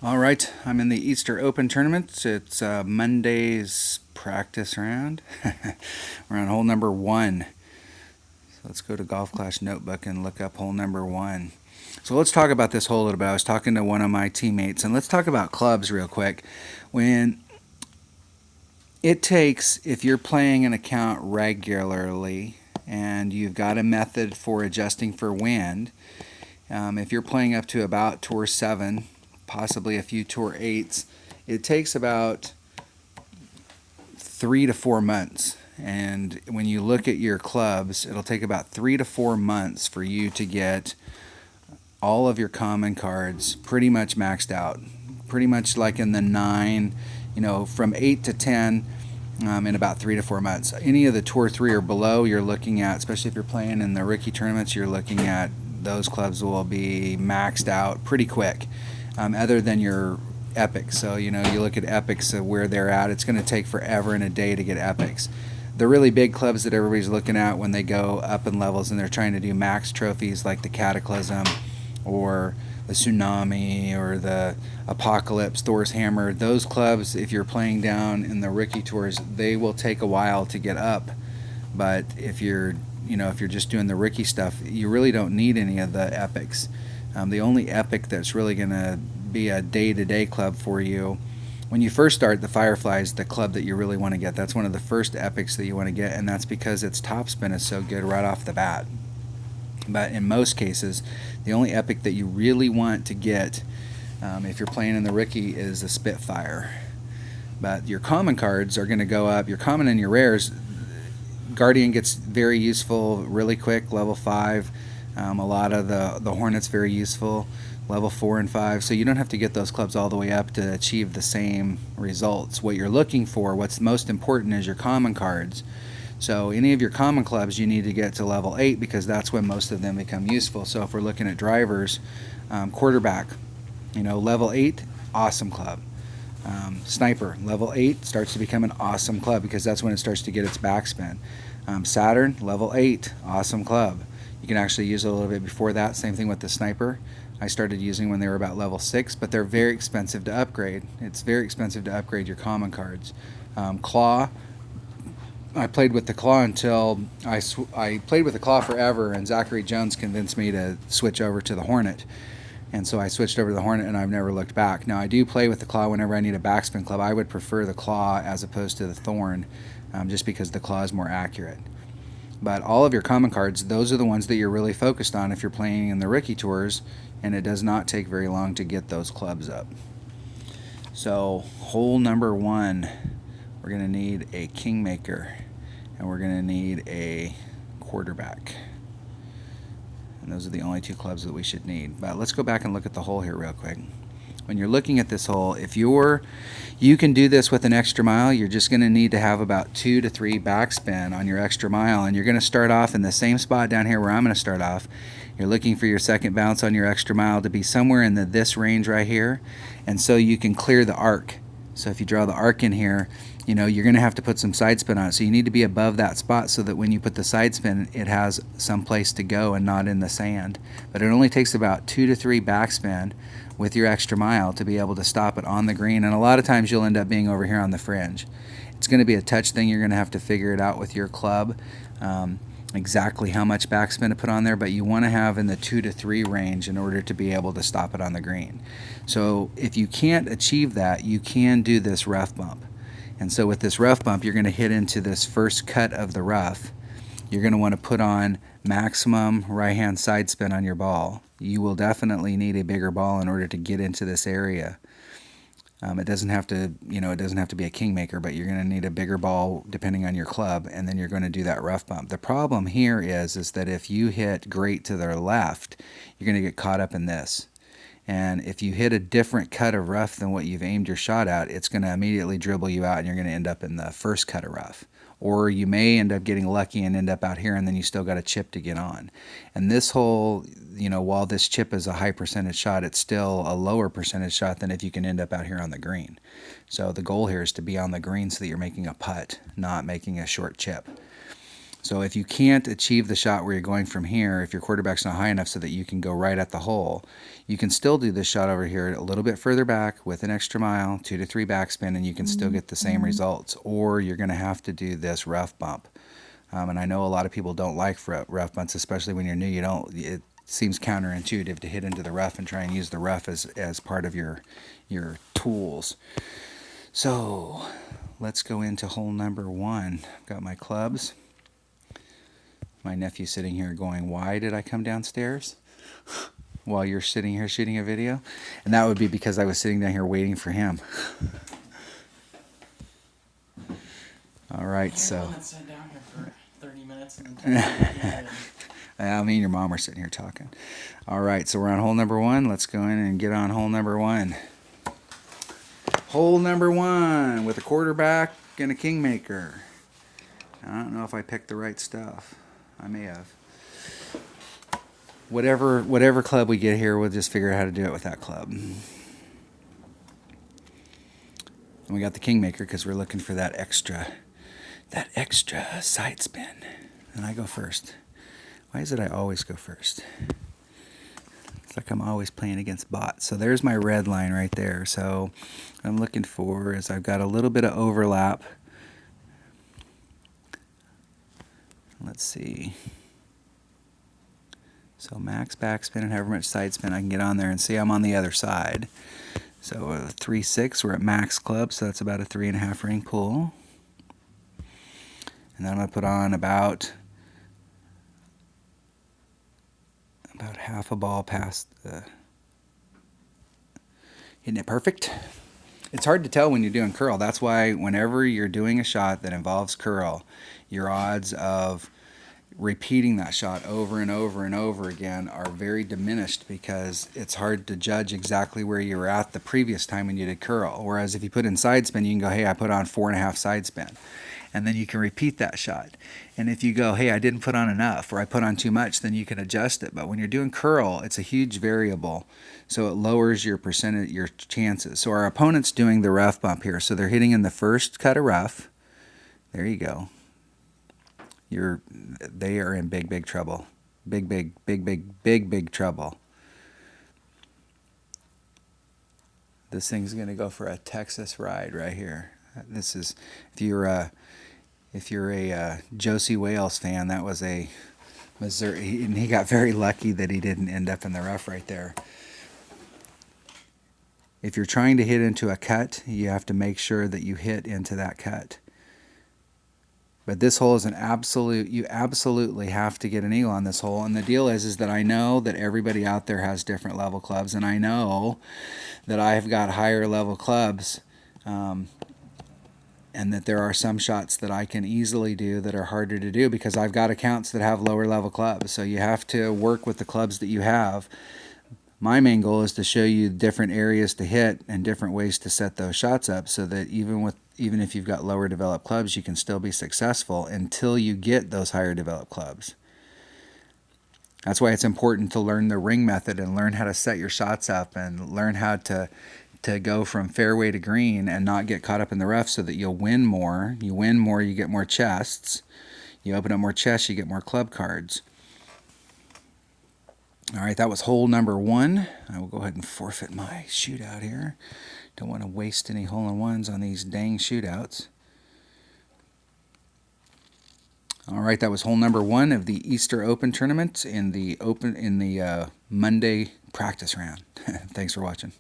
All right, I'm in the Easter Open tournament. It's Monday's practice round. We're on hole number one. So let's go to Golf Clash Notebook and look up hole number one. So let's talk about this hole a little bit. I was talking to one of my teammates, and let's talk about clubs real quick. When it takes, if you're playing an account regularly and you've got a method for adjusting for wind, if you're playing up to about Tour 7, possibly a few Tour 8s, it takes about 3 to 4 months. And when you look at your clubs, it'll take about 3 to 4 months for you to get all of your common cards pretty much maxed out. Pretty much like in the 9, from 8 to 10 in about 3 to 4 months. Any of the Tour 3 or below, you're looking at, especially if you're playing in the rookie tournaments, you're looking at those clubs will be maxed out pretty quick, other than your epics. So, you look at epics of where they're at, it's going to take forever and a day to get epics. The really big clubs that everybody's looking at when they go up in levels and they're trying to do max trophies like the Cataclysm or the Tsunami or the Apocalypse, Thor's Hammer, those clubs, if you're playing down in the rookie tours, they will take a while to get up. But if you're just doing the rookie stuff, you really don't need any of the epics. The only epic that's really going to be a day-to-day club for you, when you first start, the Firefly is the club that you really want to get. That's one of the first epics that you want to get, and that's because its topspin is so good right off the bat. But in most cases, the only epic that you really want to get, if you're playing in the rookie, is the Spitfire. But your common cards are going to go up. Your common and your rares, Guardian gets very useful really quick, level 5. A lot of the Hornet's very useful, level 4 and 5. So you don't have to get those clubs all the way up to achieve the same results. What you're looking for, what's most important, is your common cards. So any of your common clubs, you need to get to level 8 because that's when most of them become useful. So if we're looking at drivers, quarterback, level 8, awesome club. Sniper, level 8, starts to become an awesome club because that's when it starts to get its backspin. Saturn, level 8, awesome club. You can actually use it a little bit before that. Same thing with the Sniper. I started using when they were about level 6, but they're very expensive to upgrade. It's very expensive to upgrade your common cards. Claw, I played with the Claw until I played with the Claw forever, and Zachary Jones convinced me to switch over to the Hornet. And so I switched over to the Hornet, and I've never looked back. Now, I do play with the Claw whenever I need a backspin club. I would prefer the Claw as opposed to the Thorn, just because the Claw is more accurate. But all of your common cards, those are the ones that you're really focused on if you're playing in the rookie tours, and it does not take very long to get those clubs up. So, hole number one, we're going to need a Kingmaker, and we're going to need a quarterback. And those are the only two clubs that we should need. But let's go back and look at the hole here real quick. When you're looking at this hole, if you can do this with an extra mile, you're just going to need to have about 2 to 3 backspin on your extra mile, and you're going to start off in the same spot down here where I'm going to start off. You're looking for your second bounce on your extra mile to be somewhere in this range right here, and so you can clear the arc. So if you draw the arc in here, you're going to have to put some side spin on it. So you need to be above that spot so that when you put the side spin, it has some place to go and not in the sand. But it only takes about 2 to 3 backspin with your extra mile to be able to stop it on the green. And a lot of times you'll end up being over here on the fringe. It's going to be a touch thing. You're going to have to figure it out with your club, exactly how much backspin to put on there, but you want to have in the 2 to 3 range in order to be able to stop it on the green. So if you can't achieve that, you can do this rough bump. And so with this rough bump, you're going to hit into this first cut of the rough. You're going to want to put on maximum right-hand side spin on your ball. You will definitely need a bigger ball in order to get into this area. It doesn't have to, it doesn't have to be a Kingmaker, but you're going to need a bigger ball depending on your club, and then you're going to do that rough bump. The problem here is that if you hit great to the left, you're going to get caught up in this. And if you hit a different cut of rough than what you've aimed your shot at, it's going to immediately dribble you out, and you're going to end up in the first cut of rough. Or you may end up getting lucky and end up out here, and then you still got a chip to get on. And this hole, while this chip is a high percentage shot, it's still a lower percentage shot than if you can end up out here on the green. So the goal here is to be on the green so that you're making a putt, not making a short chip. So if you can't achieve the shot where you're going from here, if your quarterback's not high enough so that you can go right at the hole, you can still do this shot over here a little bit further back with an extra mile, 2 to 3 backspin, and you can still get the same results. Or you're going to have to do this rough bump. And I know a lot of people don't like rough bumps, especially when you're new. It seems counterintuitive to hit into the rough and try and use the rough as part of your tools. So let's go into hole number 1. I've got my clubs. My nephew's sitting here going, why did I come downstairs while you're sitting here shooting a video? And that would be because I was sitting down here waiting for him. All right, so. Sat down here for 30 minutes and then Me and your mom are sitting here talking. All right, so we're on hole number 1. Let's go in and get on hole number 1. Hole number 1 with a quarterback and a kingmaker. I don't know if I picked the right stuff. I may have. Whatever club we get here, we'll just figure out how to do it with that club. And we got the kingmaker because we're looking for that extra side spin. And I go first. Why is it I always go first? It's like I'm always playing against bots. So there's my red line right there. So what I'm looking for is I've got a little bit of overlap. Let's see. So max backspin and however much side spin I can get on there, and see I'm on the other side. So 3-6, we're at max club, so that's about a 3.5 ring pull. And then I'm going to put on about half a ball past the, hitting it perfect. It's hard to tell when you're doing curl. That's why whenever you're doing a shot that involves curl, your odds of repeating that shot over and over and over again are very diminished, because it's hard to judge exactly where you were at the previous time when you did curl. Whereas if you put in side spin, you can go, hey, I put on 4.5 side spin. And then you can repeat that shot. And if you go, hey, I didn't put on enough, or I put on too much, then you can adjust it. But when you're doing curl, it's a huge variable. So it lowers your percentage, your chances. So our opponent's doing the rough bump here. So they're hitting in the first cut of rough. There you go. They are in big trouble. Big trouble. This thing's going to go for a Texas ride right here. This is, if you're a Josie Wales fan, that was a Missouri, and he got very lucky that he didn't end up in the rough right there. If you're trying to hit into a cut, you have to make sure that you hit into that cut. But this hole is an absolute, you absolutely have to get an eagle on this hole. And the deal is that I know that everybody out there has different level clubs, and I know that I've got higher level clubs, and that there are some shots that I can easily do that are harder to do because I've got accounts that have lower level clubs. So you have to work with the clubs that you have. My main goal is to show you different areas to hit and different ways to set those shots up, so that even if you've got lower developed clubs, you can still be successful until you get those higher developed clubs. That's why it's important to learn the ring method and learn how to set your shots up and learn how to go from fairway to green and not get caught up in the rough, so that you'll win more. You win more, you get more chests. You open up more chests, you get more club cards. All right, that was hole number 1. I will go ahead and forfeit my shootout here. Don't want to waste any hole-in-ones on these dang shootouts. All right, that was hole number 1 of the Easter Open tournament in the Monday practice round. Thanks for watching.